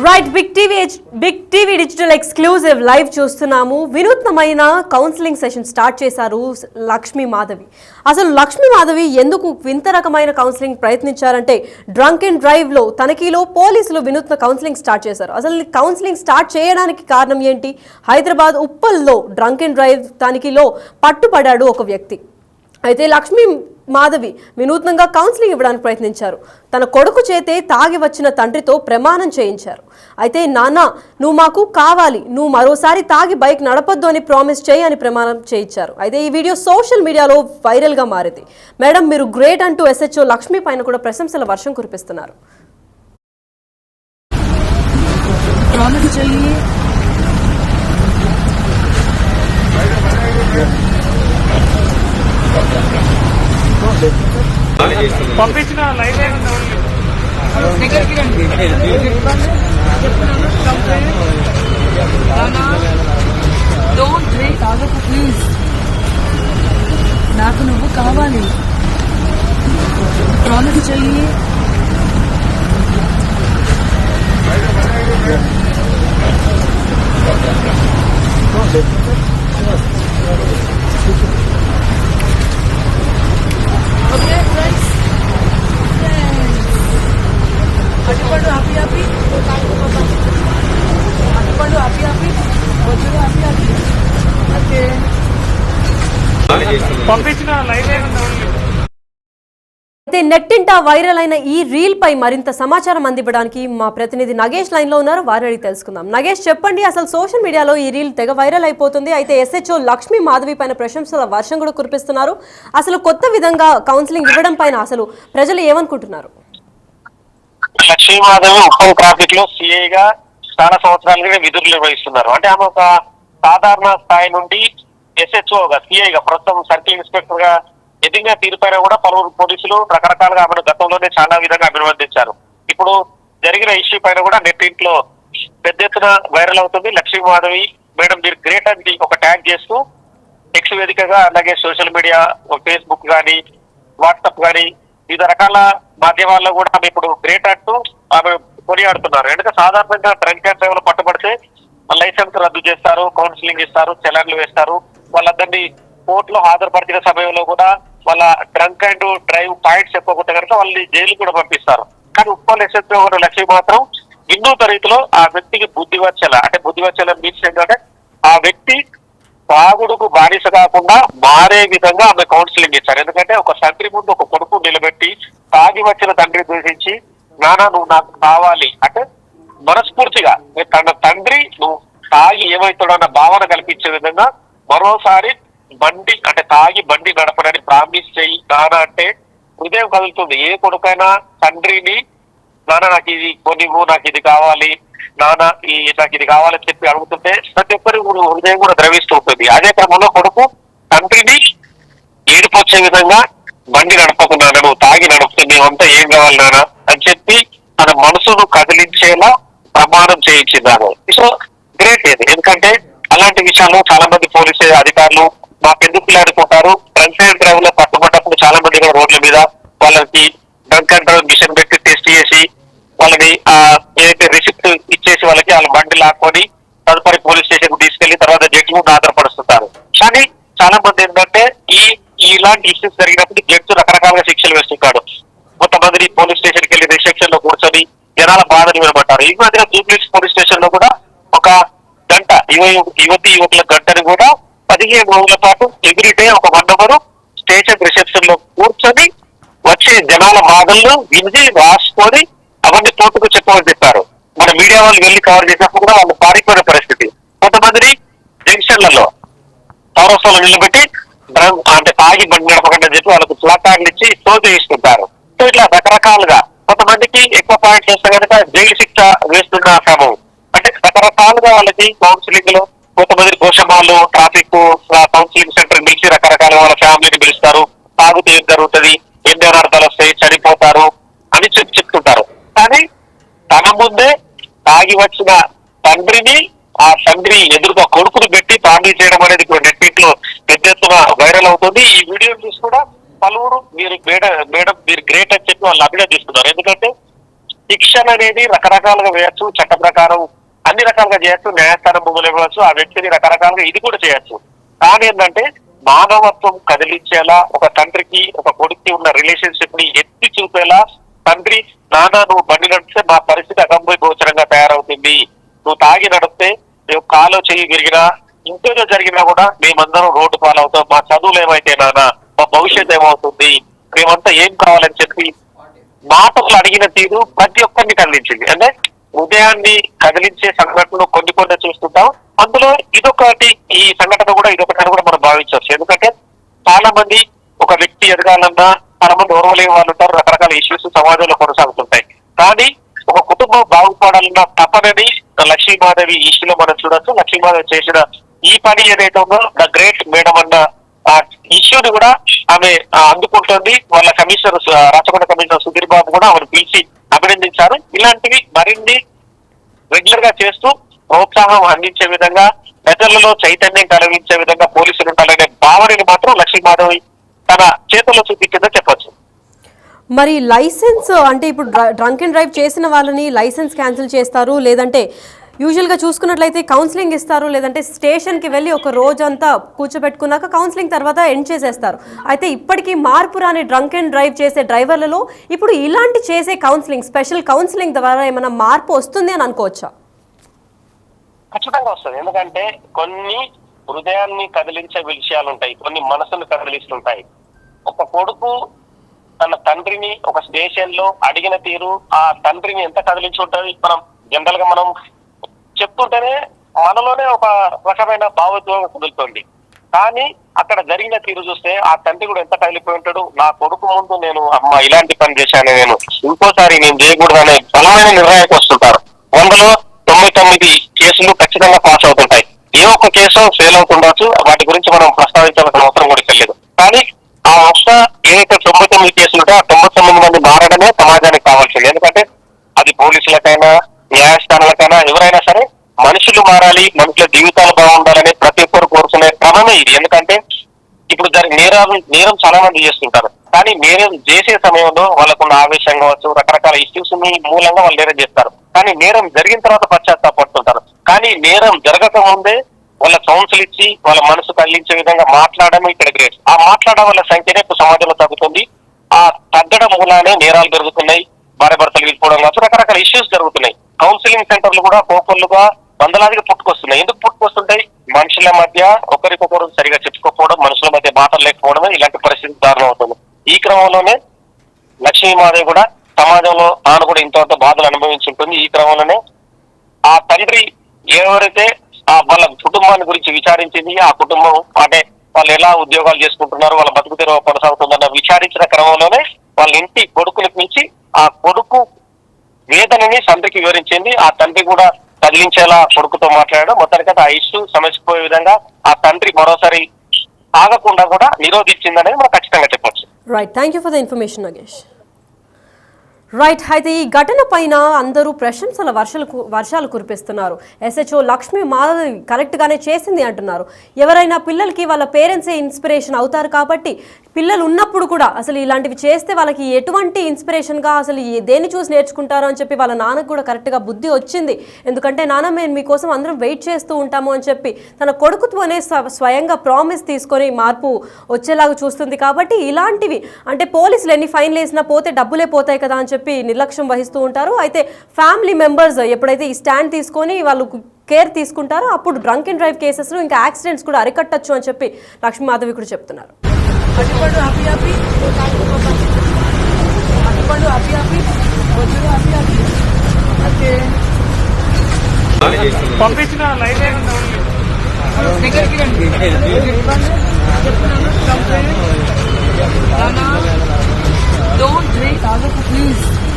Right Big TV digital exclusive live చూస్తున్నాము. వినూత్నమైన counselling session start చేశారు లక్ష్మీ మాధవి. అసలు లక్ష్మీ మాధవి ఎందుకు వింత రకమైన కౌన్సిలింగ్ ప్రయత్నించారంటే డ్రంక్ అండ్ డ్రైవ్ లో తనిఖీలో పోలీసులు వినూత్న కౌన్సిలింగ్ స్టార్ట్ చేశారు. అసలు కౌన్సిలింగ్ స్టార్ట్ చేయడానికి కారణం ఏంటి? హైదరాబాద్ ఉప్పల్లో డ్రంక్ అండ్ డ్రైవ్ తనిఖీలో పట్టుబడ్డాడు ఒక వ్యక్తి. అయితే లక్ష్మీ మాధవి వినూత్నంగా కౌన్సిలింగ్ ఇవ్వడానికి ప్రయత్నించారు. తన కొడుకు చేతే తాగి వచ్చిన తండ్రితో ప్రమాణం చేయించారు. అయితే నాన్న, నువ్వు మాకు కావాలి, నువ్వు మరోసారి తాగి బైక్ నడపొద్దు అని ప్రామిస్ చేయి అని ప్రమాణం చేయించారు. అయితే ఈ వీడియో సోషల్ మీడియాలో వైరల్గా మారింది. మేడం, మీరు గ్రేట్ అంటూ ఎస్హెచ్ఓ లక్ష్మీ పైన కూడా ప్రశంసల వర్షం కురిపిస్తున్నారు. పంపించిన లైవ్ డోంట్ డ్రింక్, తాగకు ప్లీజ్. నాకు నువ్వు కావాలి, ప్రామిస్ చెయ్యి. అటుపడు ఆపి ఆపి, అటుపడు ఆపి ఆపి, వచ్చుడు ఆపి ఆపి. ఓకే, పంపించిన లైవ్. అయితే నెట్టింట వైరల్ అయిన ఈ రీల్ పై మరింత సమాచారం అందివ్వడానికి మా ప్రతినిధి నగేష్ లైన్ లో ఉన్నారు. వారిని అడిగి తెలుసుకుందాం. నగేష్, చెప్పండి, అసలు సోషల్ మీడియాలో ఈ రీల్ తెగ వైరల్ అయిపోతుంది. అయితే ఎస్హెచ్ఓ లక్ష్మీ మాధవి పైన ప్రశంసల వర్షం కూడా కురిపిస్తున్నారు. అసలు కొత్త విధంగా కౌన్సిలింగ్ ఇవ్వడం పైన అసలు ప్రజలు ఏమనుకుంటున్నారు? లక్ష్మీ మాధవి ఉప్పల్ ట్రాఫిక్ లో సిఐగా చాలా సంవత్సరాలుగా విధులు నిర్వహిస్తున్నారు. అంటే ఆమె ఒక సాధారణ స్థాయి నుండి ఎస్హెచ్ఓగా, సిఐగా, ప్రస్తుతం సర్కిల్ ఇన్స్పెక్టర్ గా ఎదిగిన తీరుపైన కూడా పలువురు పోలీసులు రకరకాలుగా ఆమెను గతంలోనే చాలా విధంగా అభినందించారు. ఇప్పుడు జరిగిన ఇష్యూ పైన కూడా నెట్టింట్లో పెద్ద ఎత్తున వైరల్ అవుతుంది. లక్ష్మీ మాధవి మేడం మీరు గ్రేట్ అని ఒక ట్యాగ్ చేస్తూ ఎక్స్ వేదికగా, అలాగే సోషల్ మీడియా, ఫేస్బుక్ కానీ, వాట్సాప్ కానీ, వివిధ రకాల మాధ్యమాల్లో కూడా ఆమె ఇప్పుడు గ్రేట్ అంటూ ఆమె కొనియాడుతున్నారు. ఎందుకంటే సాధారణంగా డ్రంక్ అండ్ డ్రైవ్ లో పట్టుబడితే లైసెన్స్ రద్దు చేస్తారు, కౌన్సిలింగ్ ఇస్తారు, చలాన్లు వేస్తారు. వాళ్ళందరినీ కోర్టులో హాజరుపరిచిన సమయంలో కూడా వాళ్ళ డ్రంక్ అండ్ డ్రైవ్ పాయింట్స్ చెప్పకుండా కనుక వాళ్ళని జైలు కూడా పంపిస్తారు. కానీ ఉప్పల్ ఎస్హెచ్ఓ లక్ష్మి మాత్రం వినూత్న రీతిలో ఆ వ్యక్తికి బుద్ధివచ్చల, అంటే బుద్ధివచ్చల మీన్స్ ఏంటంటే ఆ వ్యక్తి తాగుడుకు బానిస కాకుండా మారే విధంగా ఆమె కౌన్సిలింగ్ ఇచ్చారు. ఎందుకంటే ఒక తండ్రి ముందు ఒక కొడుకు నిలబెట్టి తాగి వచ్చిన తండ్రి దూషించి, నాన్న నువ్వు నాకు కావాలి అంటే మనస్ఫూర్తిగా తన తండ్రి నువ్వు తాగి ఏమవుతాడో అన్న భావన కల్పించే విధంగా మరోసారి బండి అంటే తాగి బండి నడపడని ప్రామిస్ చేయి నాన్న అంటే హృదయం కదులుతుంది. ఏ కొడుకైనా తండ్రిని నాన్న నాకు ఇది కొనివ్వు, నాకు ఇది కావాలి, నాన్న నాకు ఇది కావాలని చెప్పి అడుగుతుంటే ప్రతి ఒక్కరి హృదయం కూడా ద్రవిస్తూ ఉంటుంది. అదే క్రమంలో కొడుకు తండ్రిని ఏడుపు వచ్చే విధంగా బండి నడపకున్నాను, నువ్వు తాగి నడుపుతుంది, అంతా ఏం కావాలి నాన్న అని చెప్పి తన మనసును కదిలించేలా ప్రమాణం చేయించిందాను. సో గ్రేట్ ఇది. ఎందుకంటే అలాంటి విషయాలు చాలా మంది పోలీసు అధికారులు మాకెందుకు ఆడుకుంటారు. డ్రంక్ అండ్ డ్రైవ్ లో పట్టుబడ్డప్పుడు చాలా మంది కూడా రోడ్ల మీద వాళ్ళకి డ్రంక్ అండ్ డ్రైవ్ మిషన్ పెట్టి టెస్ట్ చేసి వాళ్ళని ఏదైతే రిసిప్ట్ ఇచ్చేసి వాళ్ళకి వాళ్ళ బండి లాక్కొని తదుపరి పోలీస్ స్టేషన్ కు తీసుకెళ్లి తర్వాత జడ్జి ముందు ఆధారపరుస్తుంటారు. కానీ చాలా మంది ఏంటంటే ఇలాంటి ఇష్యూస్ జరిగినప్పుడు జడ్జి రకరకాలుగా శిక్షలు వేస్తుంటాడు. కొంతమందిని పోలీస్ స్టేషన్ కి వెళ్ళి రిసెప్షన్ లో కూర్చొని జనాల బాధని వినమంటారు. ఈ మధ్య జూబ్లీస్ పోలీస్ స్టేషన్ లో కూడా ఒక గంట యువకుల గంటని కూడా 15 రోజుల పాటు ఎవ్రీడే ఒక 1 అవర్ స్టేషన్ రిసెప్షన్ లో కూర్చొని వచ్చే జనాల బాధలను విని రాసుకొని అవన్నీ కోర్టుకు చెప్పమని చెప్పారు. మన మీడియా వాళ్ళు వెళ్ళి కవర్ చేసినప్పుడు కూడా వాళ్ళు పారిపోయిన పరిస్థితి. కొంతమందిని జంక్షన్లలో చౌరస్తాలో నిలబెట్టి అంటే తాగి బండి నడపకండి అని చెప్పి వాళ్ళకు ప్లాకార్డులు ఇచ్చి సోది తీసుకుంటారు. సో ఇట్లా రకరకాలుగా కొంతమందికి ఎక్కువ పాయింట్స్ చేస్తే కనుక జైలు శిక్ష వేస్తున్న క్రమం. అంటే రకరకాలుగా వాళ్ళకి కౌన్సిలింగ్ లో కొంతమంది గోషమాలు ట్రాఫిక్ కౌన్సిలింగ్ సెంటర్ పిలిచి రకరకాలుగా వాళ్ళ ఫ్యామిలీని పిలుస్తారు. తాగుతూ ఏం జరుగుతుంది, ఎన్ని అనర్థాలు వస్తాయి, చనిపోతారు అని చెప్తుంటారు. కానీ తన ముందే తాగి వచ్చిన తండ్రిని ఆ తండ్రి ఎదురుగా కొడుకును పెట్టి ప్రాణి చేయడం అనేది ఇప్పుడు నెట్టింట్లో పెద్ద ఎత్తున వైరల్ అవుతుంది. ఈ వీడియో చూసి కూడా పలువురు మీరు మేడం మీరు గ్రేట్ అని చెప్పి వాళ్ళు అభినందిస్తున్నారు. ఎందుకంటే శిక్షణ అనేది రకరకాలుగా వేయచ్చు, చట్ట ప్రకారం అన్ని రకాలుగా చేయొచ్చు, న్యాయస్థానం భూములు ఇవ్వచ్చు, ఆ వ్యక్తిని రకరకాలుగా ఇది కూడా చేయొచ్చు. కానీ ఏంటంటే మానవత్వం కదిలించేలా, ఒక తండ్రికి ఒక కొడుక్కి ఉన్న రిలేషన్షిప్ ని ఎత్తి చూపేలా, తండ్రి నాన్న నువ్వు బండి నడిస్తే మా పరిస్థితి అగంభయ గోచరంగా తయారవుతుంది, నువ్వు తాగి నడిస్తే నువ్వు కాలో చెయ్యి విరిగినా ఇంకేదో జరిగినా కూడా మేమందరం రోడ్డు పాలవుతాం, మా చదువులు ఏమైతే నాన్న, మా భవిష్యత్తు ఏమవుతుంది, మేమంతా ఏం కావాలని చెప్పి మాటలు అడిగిన తీరు ప్రతి ఒక్కరిని కదిలించింది. అంటే హృదయాన్ని కదిలించే సంఘటనలు కొన్ని కొన్ని చూస్తుంటాం. అందులో ఇదొకటి, ఈ సంఘటన కూడా ఇదొకటి కూడా మనం భావించవచ్చు. ఎందుకంటే చాలా మంది ఒక వ్యక్తి ఎదగాలన్నా చాలా మంది ఓర్వలేని వాళ్ళు ఉంటారు, రకరకాల ఇష్యూస్ సమాజంలో కొనసాగుతుంటాయి. కానీ ఒక కుటుంబం బాగుపడాలన్న తపనని లక్ష్మీమాధవి ఇష్యూలో మనం చూడొచ్చు. లక్ష్మీమాధవి చేసిన ఈ పని ఏదైతే ఉందో ద గ్రేట్ మేడం అన్న ఆ ఇష్యూని కూడా ఆమె అందుకుంటుంది. వాళ్ళ కమిషనర్ రాచకొండ కమిషనర్ సుధీర్ బాబు కూడా ఆమెను పిలిచి అభినందించారు. ఇలాంటివి మరిన్ని రెగ్యులర్ గా చేస్తూ ప్రోత్సాహం అందించే విధంగా, ప్రజలలో చైతన్యం కలిగించే విధంగా పోలీసులు ఉండాలనే భావనని మాత్రం లక్ష్మీమాధవి తన చేతుల్లో చూపించిందని చెప్పొచ్చు. మరి లైసెన్స్ అంటే ఇప్పుడు డ్రంక్ అండ్ డ్రైవ్ చేసిన వాళ్ళని లైసెన్స్ క్యాన్సిల్ చేస్తారు, లేదంటే యూజువల్గా చూసుకున్నట్లయితే కౌన్సిలింగ్ ఇస్తారు, లేదంటే స్టేషన్కి వెళ్ళి ఒక రోజంతా కూర్చోబెట్టుకున్నాక కౌన్సిలింగ్ తర్వాత ఎండ్ చేసేస్తారు. అయితే ఇప్పటికీ మార్పు రాని డ్రంక్ అండ్ డ్రైవ్ చేసే డ్రైవర్లలో ఇప్పుడు ఇలాంటి చేసే కౌన్సిలింగ్, స్పెషల్ కౌన్సిలింగ్ ద్వారా ఏమైనా మార్పు వస్తుంది అని అనుకోవచ్చా? ఖచ్చితంగా వస్తుంది. ఎందుకంటే కొన్ని హృదయాన్ని కదిలించే విషయాలు ఉంటాయి, కొన్ని మనసును కదిలిస్తుంటాయి. ఒక కొడుకు తన తండ్రిని ఒక స్టేషన్ లో అడిగిన తీరు ఆ తండ్రిని ఎంత కదిలించి ఉంటుంది. మనం జనరల్ గా మనం చెప్తుంటేనే మనలోనే ఒక రకమైన భావోద్వేగం కుదురుతుంది. కానీ అక్కడ జరిగిన తీరు చూస్తే ఆ తండ్రి కూడా ఎంత కదిలిపోయి ఉంటాడు. నా కొడుకు ముందు నేను అమ్మ ఇలాంటి పని చేశాను, నేను ఇంకోసారి నేను చేయకూడదు అనే బలమైన నిర్ణయానికి వస్తుంటారు. 100లో 99 కేసులు ఖచ్చితంగా పాస్ అవుతుంటాయి. ఏ ఒక్క కేసు ఫెయిల్ అవుతుండొచ్చు, వాటి గురించి మనం ప్రస్తావించాల్సిన అవసరం కూడా తెలియదు. కానీ ఆ ఒక్క ఏదైతే 99 కేసులు ఉంటే ఆ 99 మంది మారడమే సమాజానికి కావాల్సింది. ఎందుకంటే అది పోలీసులకైనా న్యాయస్థానాలకైనా ఎవరైనా సరే మనుషులు మారాలి, మనుషుల జీవితాలు బాగుండాలని ప్రతి ఒక్కరు కోరుకునే క్రమమే ఇది. ఎందుకంటే ఇప్పుడు నేరం చాలా మంది చేస్తుంటారు, కానీ నేరం చేసే సమయంలో వాళ్ళకున్న ఆవేశం కావచ్చు, రకరకాల ఇష్యూస్ మూలంగా వాళ్ళు నేరం చేస్తారు. కానీ నేరం జరిగిన తర్వాత పశ్చాత్తాపడుతుంటారు. కానీ నేరం జరగక ముందే వాళ్ళ కౌన్సిల్ ఇచ్చి వాళ్ళ మనసు కదిలించే విధంగా మాట్లాడడం ఇక్కడ గ్రేట్. ఆ మాట్లాడడం వల్ల సంఖ్యనే ఇప్పుడు సమాజంలో తగ్గుతుంది. ఆ తగ్గడం మూలానే నేరాలు జరుగుతున్నాయి, భార్య భర్తలు విడిపోవడం కావచ్చు, రకరకాల ఇష్యూస్ జరుగుతున్నాయి. కౌన్సిలింగ్ సెంటర్లు కూడా కోపర్లుగా వందలాదిగా పుట్టుకొస్తున్నాయి. ఎందుకు పుట్టుకొస్తుంటాయి? మనుషుల మధ్య ఒకరికొకరు సరిగా చెప్పుకోకపోవడం, మనుషుల మధ్య మాటలు లేకపోవడమే ఇలాంటి పరిస్థితి దారుణం అవుతుంది. ఈ క్రమంలోనే లక్ష్మీమాధవి కూడా సమాజంలో తాను కూడా ఇంత బాధలు అనుభవించి ఉంటుంది. ఈ క్రమంలోనే ఆ తండ్రి ఎవరైతే వాళ్ళ కుటుంబాన్ని గురించి విచారించింది, ఆ కుటుంబం అంటే వాళ్ళు ఎలా ఉద్యోగాలు చేసుకుంటున్నారు, వాళ్ళ బతుకు తెరువు కొనసాగుతుందన్న విచారించిన క్రమంలోనే వాళ్ళ ఇంటి కొడుకుని పిలిచి ఆ కొడుకు వేదనని తండ్రికి వివరించింది. ఆ తండ్రి కూడా కదిలించేలా కొడుకుతో మాట్లాడడం, మొత్తానికైతే ఆ ఇష్యూ సమస్యపోయే విధంగా ఆ తండ్రి మరోసారి ఆగకుండా కూడా నిరోధించిందనేది మనం ఖచ్చితంగా చెప్పొచ్చు. Right, thank you for the information Nagesh. Right, అయితే ఈ ఘటన పైన అందరూ ప్రశంసల వర్షాలు కురిపిస్తున్నారు. ఎస్హెచ్ఓ లక్ష్మీ మాధవి కరెక్ట్గానే చేసింది అంటున్నారు. ఎవరైనా పిల్లలకి వాళ్ళ పేరెంట్సే ఇన్స్పిరేషన్ అవుతారు కాబట్టి పిల్లలు ఉన్నప్పుడు కూడా అసలు ఇలాంటివి చేస్తే వాళ్ళకి ఎటువంటి ఇన్స్పిరేషన్గా అసలు దేన్ని చూసి నేర్చుకుంటారో అని చెప్పి వాళ్ళ నాన్నకు కూడా కరెక్ట్గా బుద్ధి వచ్చింది. ఎందుకంటే నాన్న మేము మీకోసం అందరం వెయిట్ చేస్తూ ఉంటాము అని చెప్పి తన కొడుకుతోనే స్వయంగా ప్రామిస్ తీసుకొని మార్పు వచ్చేలాగా చూస్తుంది. కాబట్టి ఇలాంటివి అంటే పోలీసులు ఎన్ని ఫైన్లు వేసినా పోతే డబ్బులే పోతాయి కదా అని చెప్పి నిర్లక్ష్యం వహిస్తూ ఉంటారు. అయితే ఫ్యామిలీ మెంబర్స్ ఎప్పుడైతే ఈ స్టాండ్ తీసుకొని వాళ్ళు కేర్ తీసుకుంటారో అప్పుడు డ్రంక్ అండ్ డ్రైవ్ కేసెస్లో ఇంకా యాక్సిడెంట్స్ కూడా అరికట్టచ్చు అని చెప్పి లక్ష్మీ మాధవి కూడా చెప్తున్నారు. పంపించిన లైన్ Don't drink, please.